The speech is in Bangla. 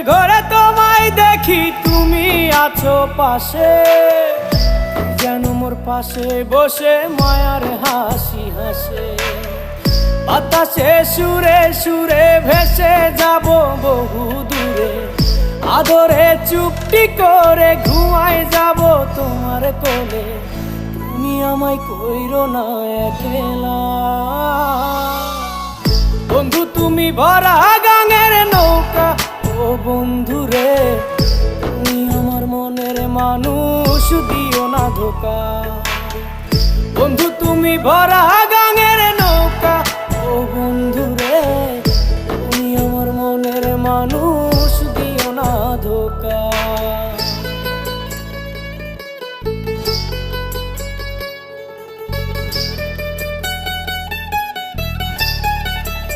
ঘরে তোমায় দেখি তুমি আছো পাশে, যেন মোর পাশে বসে মায়ার হাসি হাসে। বাতাসে সুরে সুরে ভেসে যাব বহু দূরে, আদরে চুপটি করে ঘুমায় যাব তোমার কোলে। তুমি আমায় কইরো না একলা বন্ধু, তুমি ভরা গাঙের নৌকা। ও বন্ধু রে, তুমি আমার মনের মানুষ, দিও না ধোকা। বন্ধু তুমি ভরা